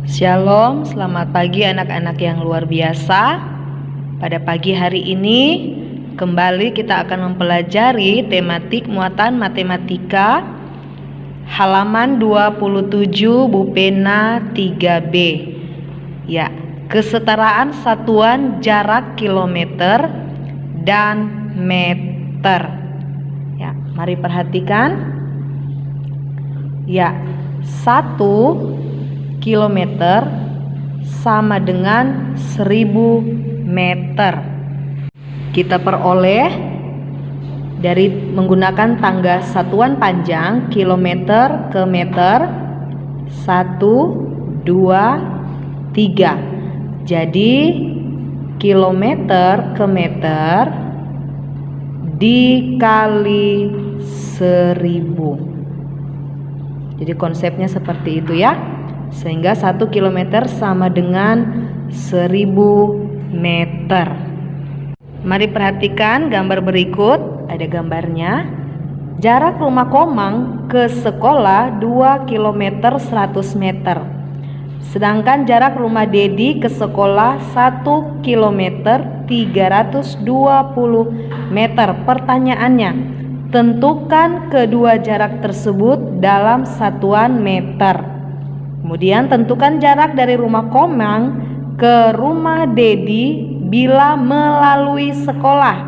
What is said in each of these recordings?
Shalom, selamat pagi anak-anak yang luar biasa. Pada pagi hari ini kembali kita akan mempelajari tematik muatan matematika halaman 27 Bu Pena 3B. Ya, kesetaraan satuan jarak kilometer dan meter. Ya, mari perhatikan. Ya, 1 kilometer sama dengan 1000 meter. Kita peroleh dari menggunakan tangga satuan panjang kilometer ke meter 1, 2, 3. Jadi kilometer ke meter dikali 1000. Jadi konsepnya seperti itu ya. Sehingga 1 kilometer sama dengan 1000 meter. Mari perhatikan gambar berikut. Ada gambarnya. Jarak rumah Komang ke sekolah 2 kilometer 100 meter. Sedangkan jarak rumah Dedi ke sekolah 1 kilometer 320 meter. Pertanyaannya, tentukan kedua jarak tersebut dalam satuan meter. Kemudian tentukan jarak dari rumah Komang ke rumah Dedi bila melalui sekolah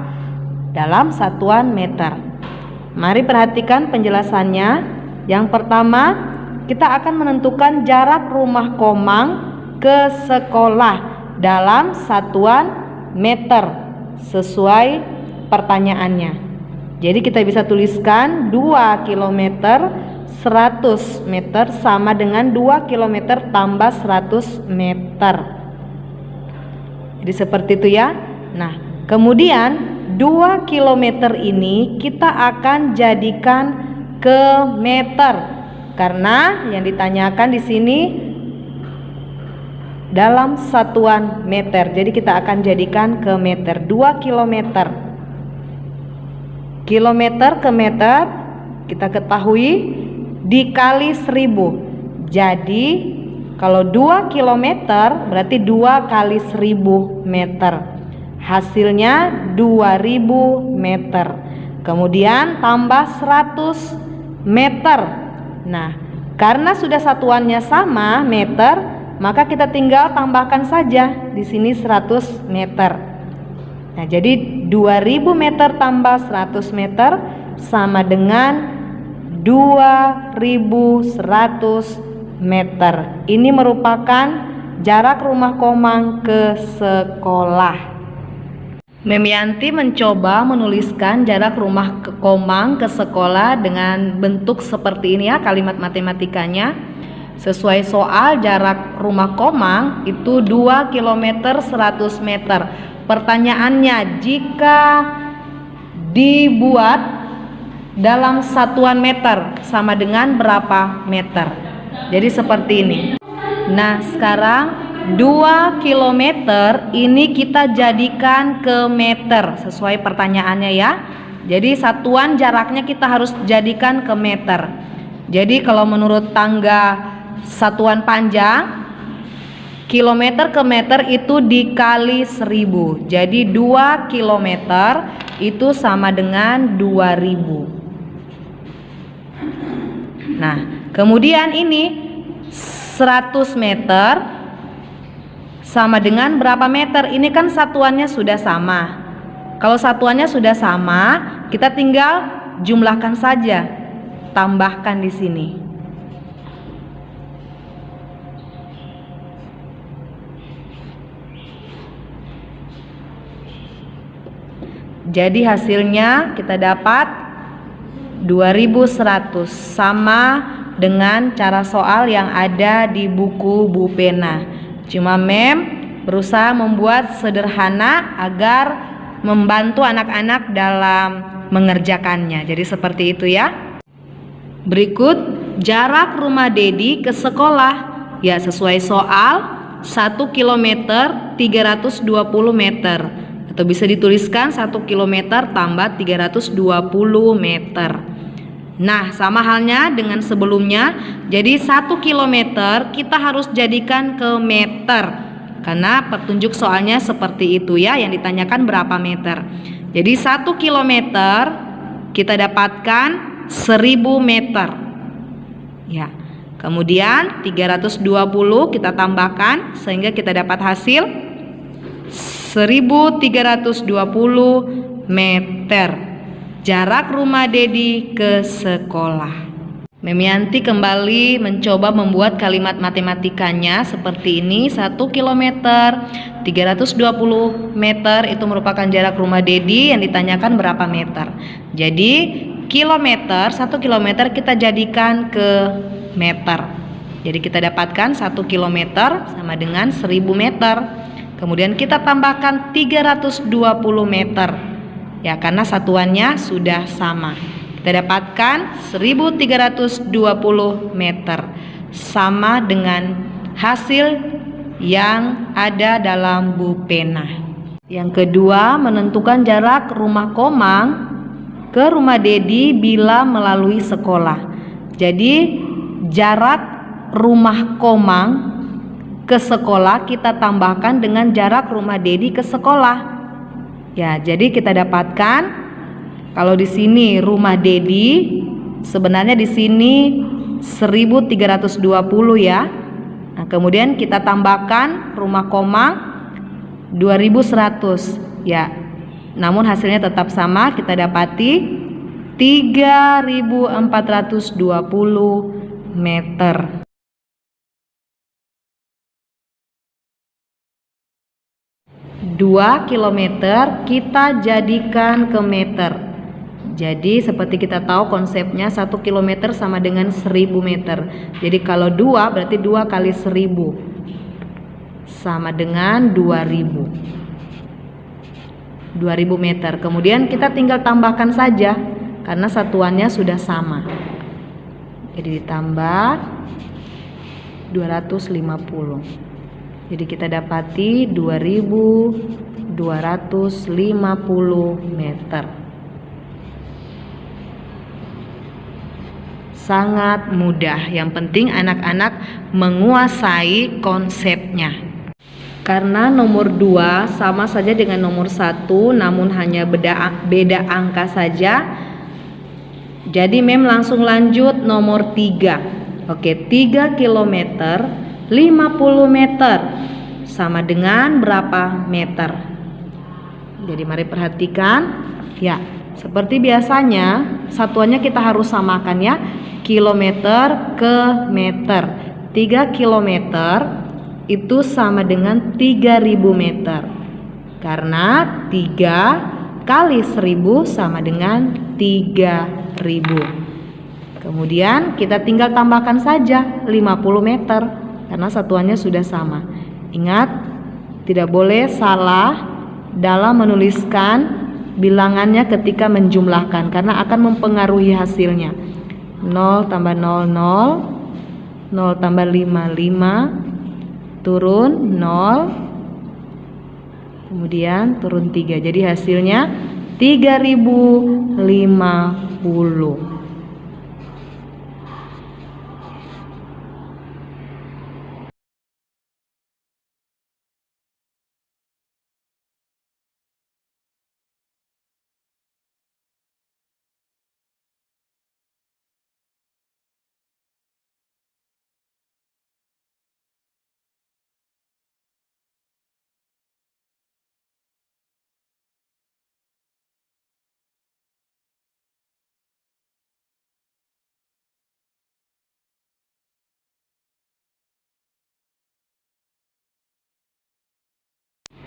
dalam satuan meter. Mari perhatikan penjelasannya. Yang pertama, kita akan menentukan jarak rumah Komang ke sekolah dalam satuan meter sesuai pertanyaannya. Jadi kita bisa tuliskan 2 kilometer 100 meter sama dengan 2 km tambah 100 meter. Jadi seperti itu ya. Nah, kemudian 2 km ini kita akan jadikan ke meter. Karena yang ditanyakan di sini dalam satuan meter. Jadi kita akan jadikan ke meter. 2 km. Kilometer ke meter kita ketahui dikali 1000. Jadi kalau 2 km berarti 2 kali 1000 meter. Hasilnya 2000 meter. Kemudian tambah 100 meter. Nah, karena sudah satuannya sama meter, maka kita tinggal tambahkan saja di sini 100 meter. Nah, jadi 2000 meter tambah 100 meter sama dengan 2100 meter. Ini merupakan jarak rumah Komang ke sekolah. Memianti mencoba menuliskan jarak rumah Komang ke sekolah dengan bentuk seperti ini ya, kalimat matematikanya. Sesuai soal, jarak rumah Komang itu 2 km 100 meter. Pertanyaannya, jika dibuat dalam satuan meter sama dengan berapa meter? Jadi seperti ini. Nah, sekarang 2 km ini kita jadikan ke meter sesuai pertanyaannya ya. Jadi satuan jaraknya kita harus jadikan ke meter. Jadi kalau menurut tangga satuan panjang, kilometer ke meter itu dikali 1000. Jadi 2 kilometer itu sama dengan 2000. Nah, kemudian ini 100 meter sama dengan berapa meter? Ini kan satuannya sudah sama. Kalau satuannya sudah sama, kita tinggal jumlahkan saja, tambahkan di sini. Jadi hasilnya kita dapat 2100 sama dengan cara soal yang ada di buku Bu Pena. Cuma berusaha membuat sederhana agar membantu anak-anak dalam mengerjakannya. Jadi seperti itu ya. Berikut jarak rumah Dedi ke sekolah. Ya, sesuai soal 1 km 320 meter. Atau bisa dituliskan 1 km tambah 320 meter. Nah, sama halnya dengan sebelumnya. Jadi 1 kilometer kita harus jadikan ke meter, karena petunjuk soalnya seperti itu ya, yang ditanyakan berapa meter. Jadi 1 kilometer kita dapatkan 1000 meter ya. Kemudian 320 kita tambahkan sehingga kita dapat hasil 1320 meter jarak rumah Dedi ke sekolah. Memianti kembali mencoba membuat kalimat matematikanya seperti ini. 1 kilometer 320 meter itu merupakan jarak rumah Dedi, yang ditanyakan berapa meter. Jadi kilometer, 1 kilometer kita jadikan ke meter. Jadi kita dapatkan 1 kilometer sama dengan 1000 meter. Kemudian kita tambahkan 320 meter ya, karena satuannya sudah sama. Kita dapatkan 1320 meter, sama dengan hasil yang ada dalam bu pena. Yang kedua, menentukan jarak rumah Komang ke rumah Dedi bila melalui sekolah. Jadi jarak rumah Komang ke sekolah kita tambahkan dengan jarak rumah Dedi ke sekolah. Ya, jadi kita dapatkan kalau di sini rumah Dedi sebenarnya di sini 1320 ya. Nah, kemudian kita tambahkan rumah Komang 2100 ya. Namun hasilnya tetap sama, kita dapati 3420 meter. 2 kilometer kita jadikan ke meter. Jadi seperti kita tahu konsepnya 1 kilometer sama dengan 1000 meter. Jadi kalau 2 berarti 2 kali 1000 sama dengan 2000 meter. Kemudian kita tinggal tambahkan saja karena satuannya sudah sama. Jadi ditambah 250. Jadi kita dapati 2250 meter. Sangat mudah, yang penting anak-anak menguasai konsepnya. Karena nomor 2 sama saja dengan nomor 1, namun hanya beda angka saja. Jadi Mem langsung lanjut nomor 3. Oke, 3 kilometer 50 meter sama dengan berapa meter? Jadi mari perhatikan ya, seperti biasanya satuannya kita harus samakan ya, kilometer ke meter. 3 kilometer itu sama dengan 3000 meter, karena 3 kali 1000 sama dengan 3000. Kemudian kita tinggal tambahkan saja 50 meter karena satuannya sudah sama. Ingat, tidak boleh salah dalam menuliskan bilangannya ketika menjumlahkan, karena akan mempengaruhi hasilnya. 0 tambah 0, 0 tambah 5, 5 turun 0, kemudian turun 3. Jadi hasilnya 3050.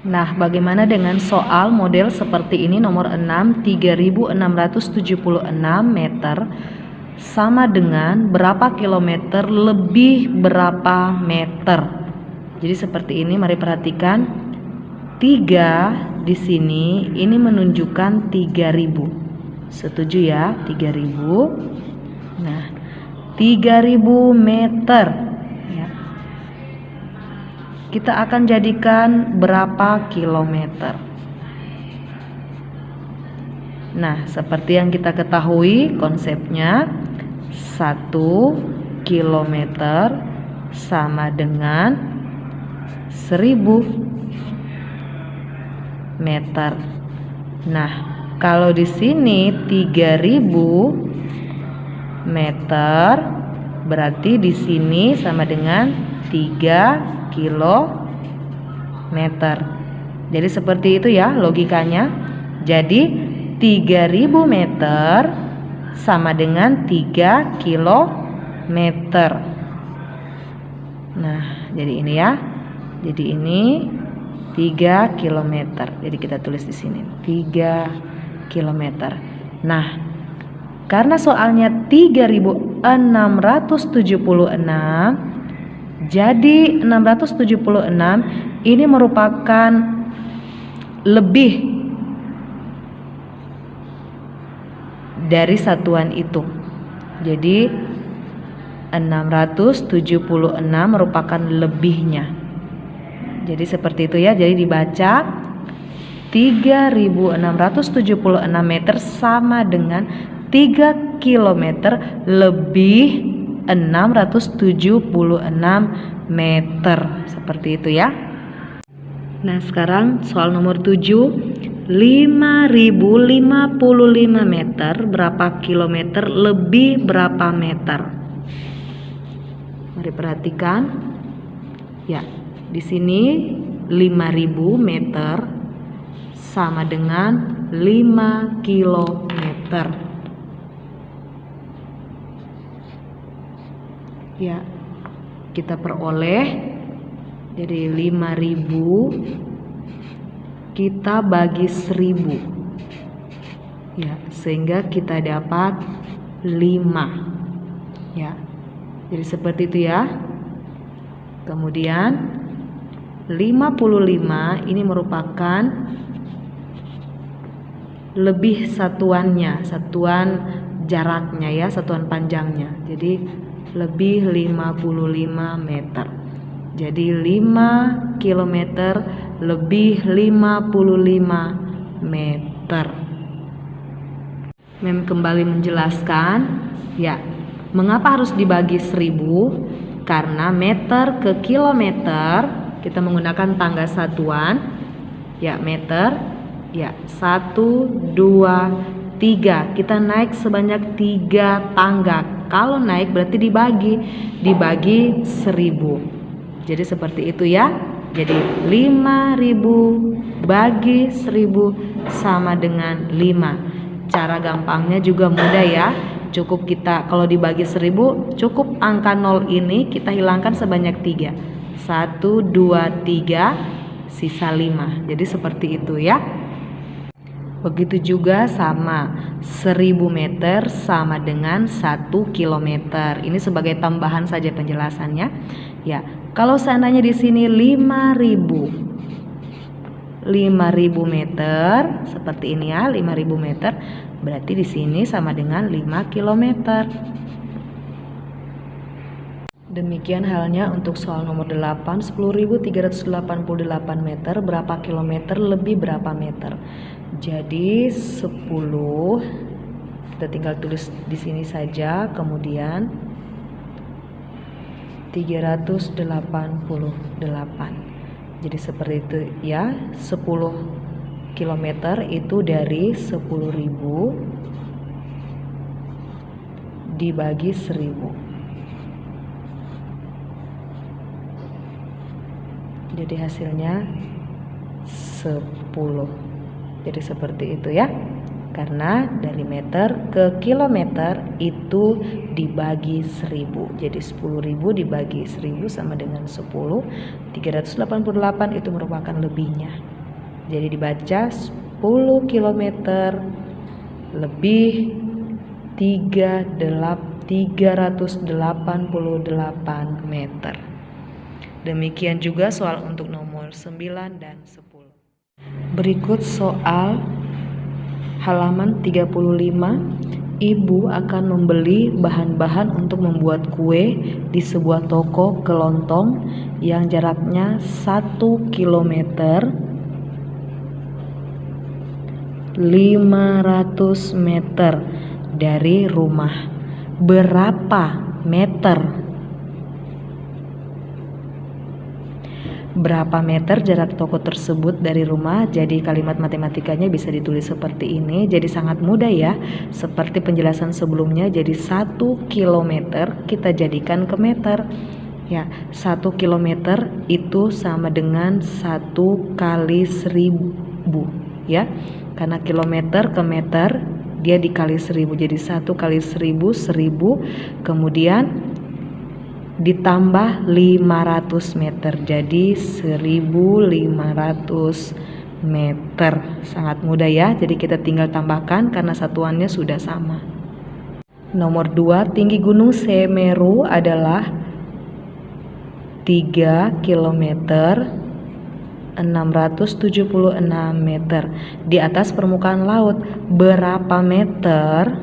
Nah, bagaimana dengan soal model seperti ini nomor 6, 3676 meter sama dengan berapa kilometer lebih berapa meter. Jadi seperti ini, mari perhatikan. 3 di sini ini menunjukkan 3000. Setuju ya, 3000. Nah, 3000 meter. Kita akan jadikan berapa kilometer? Nah, seperti yang kita ketahui konsepnya 1 kilometer sama dengan 1000 meter. Nah, kalau di sini 3000 meter, berarti di sini sama dengan 3 kilometer. Jadi seperti itu ya logikanya. Jadi 3000 meter sama dengan 3 kilometer. Nah, jadi ini ya. Jadi ini 3 kilometer. Jadi kita tulis di sini 3 kilometer. Nah, karena soalnya 3676, jadi 676 ini merupakan lebih dari satuan itu. Jadi 676 merupakan lebihnya. Jadi seperti itu ya. Jadi dibaca 3676 meter sama dengan 3 kilometer lebih 676 meter. Seperti itu ya. Nah, sekarang soal nomor 7. 5055 meter berapa kilometer lebih berapa meter? Mari perhatikan. Ya, di sini 5000 meter sama dengan 5 kilometer. Ya, kita peroleh jadi 5000 kita bagi 1000 ya, sehingga kita dapat 5 ya. Jadi seperti itu ya. Kemudian 55 ini merupakan lebih satuannya, satuan jaraknya ya, satuan panjangnya. Jadi lebih 55 meter. Jadi 5 kilometer lebih 55 meter. Mem kembali menjelaskan ya, mengapa harus dibagi 1000? Karena meter ke kilometer kita menggunakan tangga satuan ya, meter ya, 1, 2, 3. Kita naik sebanyak 3 tangga. Kalau naik berarti dibagi 1000. Jadi seperti itu ya. Jadi 5000 bagi 1000 sama dengan 5. Cara gampangnya juga mudah ya. Cukup kita kalau dibagi 1000, cukup angka 0 ini kita hilangkan sebanyak 3. 1, 2, 3, sisa 5. Jadi seperti itu ya. Begitu juga sama 1000 meter sama dengan 1 kilometer. Ini sebagai tambahan saja penjelasannya. Ya, kalau seandainya di sini 5000 meter seperti ini ya, 5000 meter berarti di sini sama dengan 5 kilometer. Demikian halnya untuk soal nomor 8, 10.388 meter berapa kilometer lebih berapa meter. Jadi 10 kita tinggal tulis di sini saja, kemudian 388. Jadi seperti itu ya, 10 kilometer itu dari 10.000 dibagi 1000. Jadi hasilnya 10. Jadi seperti itu ya. Karena dari meter ke kilometer itu dibagi 1000. Jadi 10.000 dibagi 1000 sama dengan 10. 388 itu merupakan lebihnya. Jadi dibaca 10 kilometer lebih 388 meter. Demikian juga soal untuk nomor 9 dan 10. Berikut soal halaman 35. Ibu akan membeli bahan-bahan untuk membuat kue di sebuah toko kelontong yang jaraknya 1 kilometer 500 meter dari rumah. Berapa meter? Berapa meter jarak toko tersebut dari rumah? Jadi kalimat matematikanya bisa ditulis seperti ini. Jadi sangat mudah ya. Seperti penjelasan sebelumnya, jadi 1 kilometer kita jadikan ke meter. Ya, 1 kilometer itu sama dengan 1 kali 1000 ya. Karena kilometer ke meter dia dikali 1000. Jadi 1 kali 1000, 1000. Kemudian ditambah 500 meter, jadi 1500 meter. Sangat mudah ya, jadi kita tinggal tambahkan karena satuannya sudah sama. Nomor 2, tinggi Gunung Semeru adalah 3 km 676 meter di atas permukaan laut. Berapa meter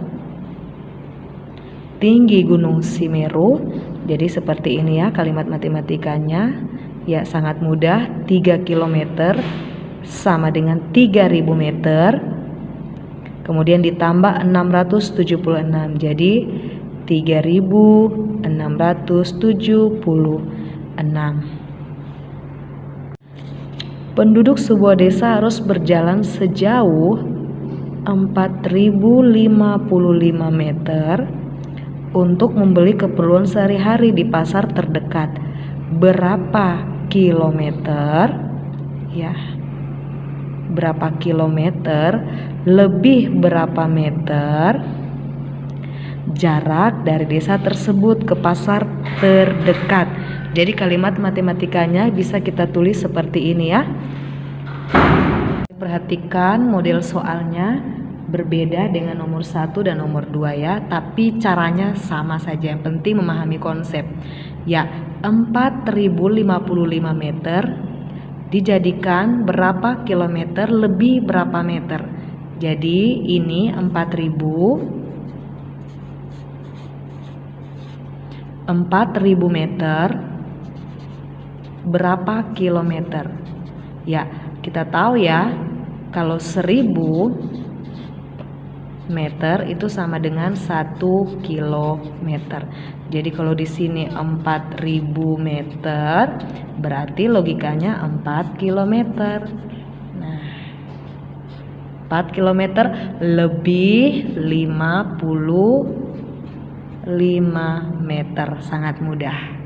tinggi Gunung Semeru? Jadi seperti ini ya kalimat matematikanya. Ya sangat mudah. 3 km sama dengan 3000 meter. Kemudian ditambah 676. Jadi 3676. Penduduk sebuah desa harus berjalan sejauh 4055 meter untuk membeli keperluan sehari-hari di pasar terdekat. Berapa kilometer? Ya. Berapa kilometer lebih berapa meter jarak dari desa tersebut ke pasar terdekat. Jadi kalimat matematikanya bisa kita tulis seperti ini ya. Perhatikan model soalnya berbeda dengan nomor 1 dan nomor 2 ya, tapi caranya sama saja. Yang penting memahami konsep. Ya, 4055 meter dijadikan berapa kilometer lebih berapa meter. Jadi ini 4000 meter berapa kilometer. Ya, kita tahu ya kalau 1000 meter itu sama dengan 1 kilometer. Jadi kalau di sini 4000 meter berarti logikanya 4 kilometer. Nah, 4 kilometer lebih 55 meter. Sangat mudah.